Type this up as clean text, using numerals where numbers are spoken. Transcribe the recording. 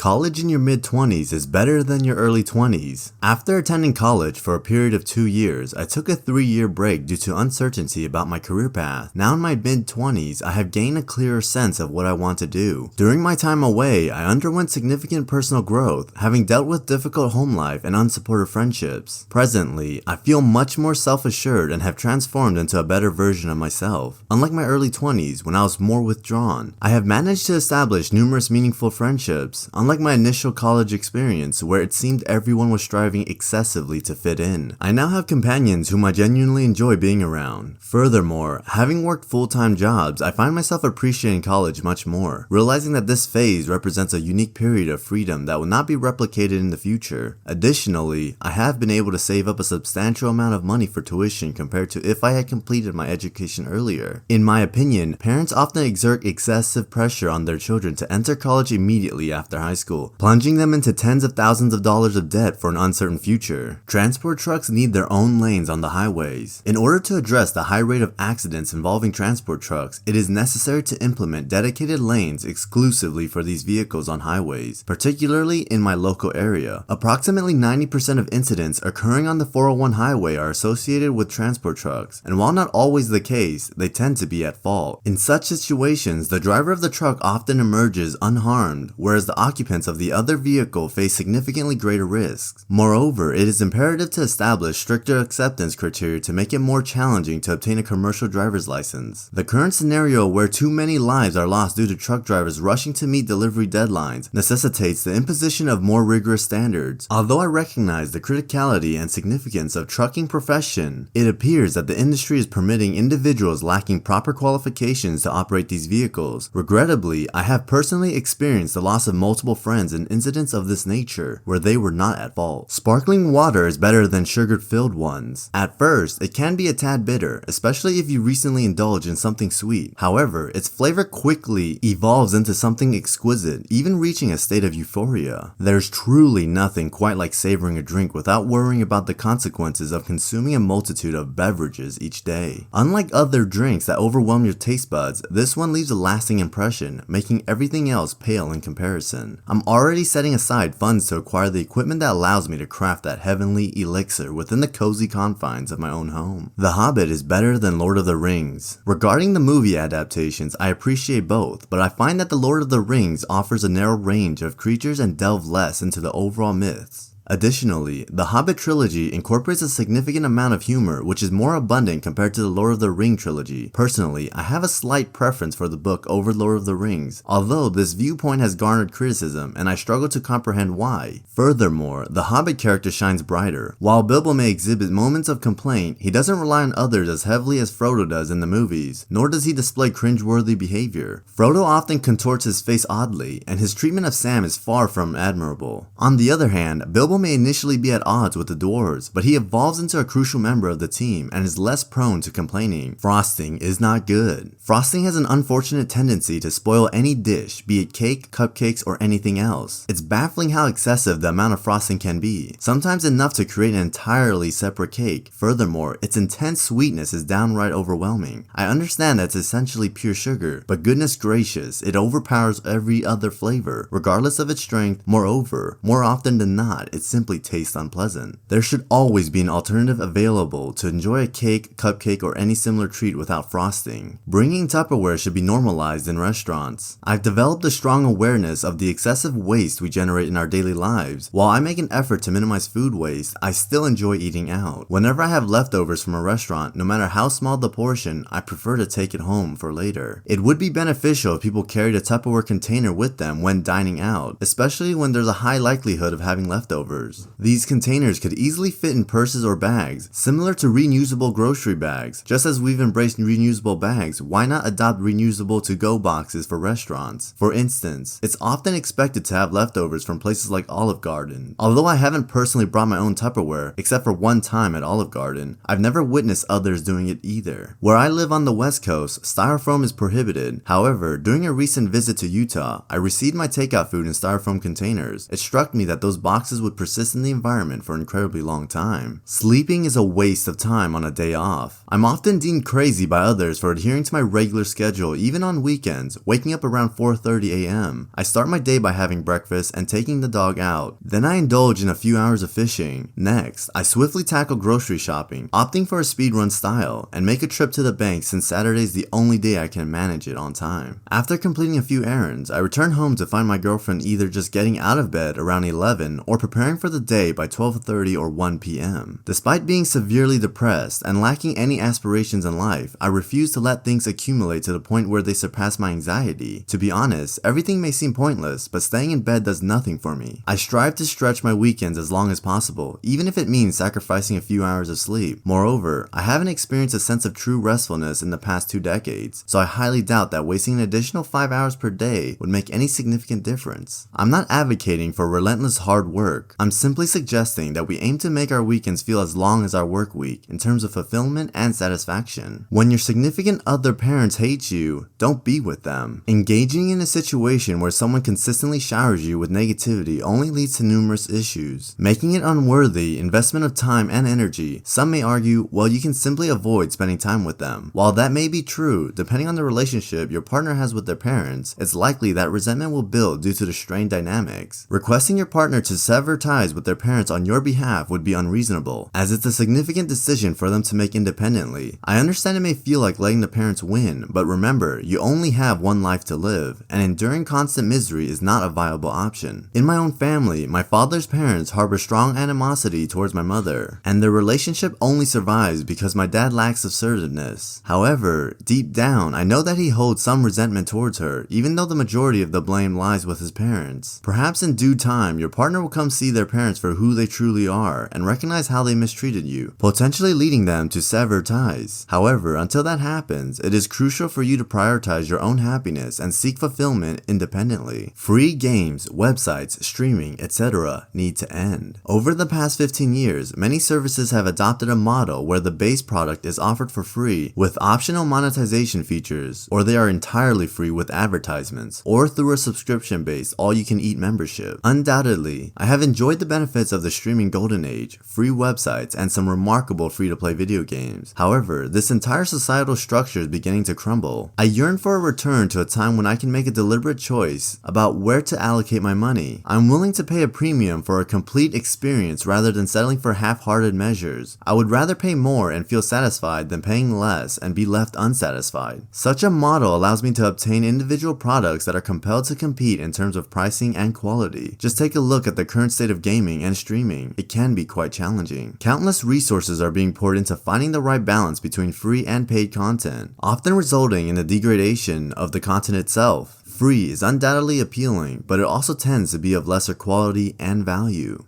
College in your mid-20s is better than your early 20s. After attending college for a period of 2 years, I took a 3-year break due to uncertainty about my career path. Now in my mid-20s, I have gained a clearer sense of what I want to do. During my time away, I underwent significant personal growth, having dealt with difficult home life and unsupportive friendships. Presently, I feel much more self-assured and have transformed into a better version of myself. Unlike my early 20s, when I was more withdrawn, I have managed to establish numerous meaningful friendships. Unlike my initial college experience, where it seemed everyone was striving excessively to fit in, I now have companions whom I genuinely enjoy being around. Furthermore, having worked full-time jobs, I find myself appreciating college much more, realizing that this phase represents a unique period of freedom that will not be replicated in the future. Additionally, I have been able to save up a substantial amount of money for tuition compared to if I had completed my education earlier. In my opinion, parents often exert excessive pressure on their children to enter college immediately after high school, plunging them into tens of thousands of dollars of debt for an uncertain future. Transport trucks need their own lanes on the highways. In order to address the high rate of accidents involving transport trucks, it is necessary to implement dedicated lanes exclusively for these vehicles on highways, particularly in my local area. Approximately 90% of incidents occurring on the 401 highway are associated with transport trucks, and while not always the case, they tend to be at fault. In such situations, the driver of the truck often emerges unharmed, whereas the occupants of the other vehicle face significantly greater risks. Moreover, it is imperative to establish stricter acceptance criteria to make it more challenging to obtain a commercial driver's license. The current scenario where too many lives are lost due to truck drivers rushing to meet delivery deadlines necessitates the imposition of more rigorous standards. Although I recognize the criticality and significance of trucking profession, it appears that the industry is permitting individuals lacking proper qualifications to operate these vehicles. Regrettably, I have personally experienced the loss of multiple friends in incidents of this nature where they were not at fault. Sparkling water is better than sugar-filled ones. At first, it can be a tad bitter, especially if you recently indulge in something sweet. However, its flavor quickly evolves into something exquisite, even reaching a state of euphoria. There's truly nothing quite like savoring a drink without worrying about the consequences of consuming a multitude of beverages each day. Unlike other drinks that overwhelm your taste buds, this one leaves a lasting impression, making everything else pale in comparison. I'm already setting aside funds to acquire the equipment that allows me to craft that heavenly elixir within the cozy confines of my own home. The Hobbit is better than Lord of the Rings. Regarding the movie adaptations, I appreciate both, but I find that the Lord of the Rings offers a narrow range of creatures and delve less into the overall myths. Additionally, the Hobbit trilogy incorporates a significant amount of humor, which is more abundant compared to the Lord of the Rings trilogy. Personally, I have a slight preference for the book over Lord of the Rings, although this viewpoint has garnered criticism, and I struggle to comprehend why. Furthermore, the Hobbit character shines brighter. While Bilbo may exhibit moments of complaint, he doesn't rely on others as heavily as Frodo does in the movies, nor does he display cringeworthy behavior. Frodo often contorts his face oddly, and his treatment of Sam is far from admirable. On the other hand, Bilbo may initially be at odds with the dwarves, but he evolves into a crucial member of the team and is less prone to complaining. Frosting is not good. Frosting has an unfortunate tendency to spoil any dish, be it cake, cupcakes, or anything else. It's baffling how excessive the amount of frosting can be, sometimes enough to create an entirely separate cake. Furthermore, its intense sweetness is downright overwhelming. I understand that it's essentially pure sugar, but goodness gracious, it overpowers every other flavor, regardless of its strength. Moreover, more often than not, it simply tastes unpleasant. There should always be an alternative available to enjoy a cake, cupcake, or any similar treat without frosting. Bringing Tupperware should be normalized in restaurants. I've developed a strong awareness of the excessive waste we generate in our daily lives. While I make an effort to minimize food waste, I still enjoy eating out. Whenever I have leftovers from a restaurant, no matter how small the portion, I prefer to take it home for later. It would be beneficial if people carried a Tupperware container with them when dining out, especially when there's a high likelihood of having leftovers. These containers could easily fit in purses or bags, similar to reusable grocery bags. Just as we've embraced reusable bags, why not adopt reusable to-go boxes for restaurants? For instance, it's often expected to have leftovers from places like Olive Garden. Although I haven't personally brought my own Tupperware, except for one time at Olive Garden, I've never witnessed others doing it either. Where I live on the West Coast, styrofoam is prohibited. However, during a recent visit to Utah, I received my takeout food in styrofoam containers. It struck me that those boxes would persist in the environment for an incredibly long time. Sleeping is a waste of time on a day off. I'm often deemed crazy by others for adhering to my regular schedule even on weekends, waking up around 4:30 a.m. I start my day by having breakfast and taking the dog out. Then I indulge in a few hours of fishing. Next, I swiftly tackle grocery shopping, opting for a speedrun style, and make a trip to the bank since Saturday is the only day I can manage it on time. After completing a few errands, I return home to find my girlfriend either just getting out of bed around 11 or preparing for the day by 12:30 or 1 p.m. Despite being severely depressed and lacking any aspirations in life, I refuse to let things accumulate to the point where they surpass my anxiety. To be honest, everything may seem pointless, but staying in bed does nothing for me. I strive to stretch my weekends as long as possible, even if it means sacrificing a few hours of sleep. Moreover, I haven't experienced a sense of true restfulness in the past 2 decades, so I highly doubt that wasting an additional 5 hours per day would make any significant difference. I'm not advocating for relentless hard work. I'm simply suggesting that we aim to make our weekends feel as long as our work week in terms of fulfillment and satisfaction. When your significant other parents hate you, don't be with them. Engaging in a situation where someone consistently showers you with negativity only leads to numerous issues, making it unworthy investment of time and energy. Some may argue, well, you can simply avoid spending time with them. While that may be true, depending on the relationship your partner has with their parents, it's likely that resentment will build due to the strained dynamics. Requesting your partner to sever ties with their parents on your behalf would be unreasonable, as it's a significant decision for them to make independently. I understand it may feel like letting the parents win, but remember, you only have one life to live, and enduring constant misery is not a viable option. In my own family, my father's parents harbor strong animosity towards my mother, and their relationship only survives because my dad lacks assertiveness. However, deep down, I know that he holds some resentment towards her, even though the majority of the blame lies with his parents. Perhaps in due time, your partner will come see their parents for who they truly are and recognize how they mistreated you, potentially leading them to sever ties. However, until that happens, it is crucial for you to prioritize your own happiness and seek fulfillment independently. Free games, websites, streaming, etc. need to end. Over the past 15 years, many services have adopted a model where the base product is offered for free with optional monetization features, or they are entirely free with advertisements, or through a subscription-based all-you-can-eat membership. Undoubtedly, I have enjoyed the benefits of the streaming golden age, free websites, and some remarkable free-to-play video games. However, this entire societal structure is beginning to crumble. I yearn for a return to a time when I can make a deliberate choice about where to allocate my money. I'm willing to pay a premium for a complete experience rather than settling for half-hearted measures. I would rather pay more and feel satisfied than paying less and be left unsatisfied. Such a model allows me to obtain individual products that are compelled to compete in terms of pricing and quality. Just take a look at the current state of gaming and streaming. It can be quite challenging. Countless resources are being poured into finding the right balance between free and paid content, often resulting in the degradation of the content itself. Free is undoubtedly appealing, but it also tends to be of lesser quality and value.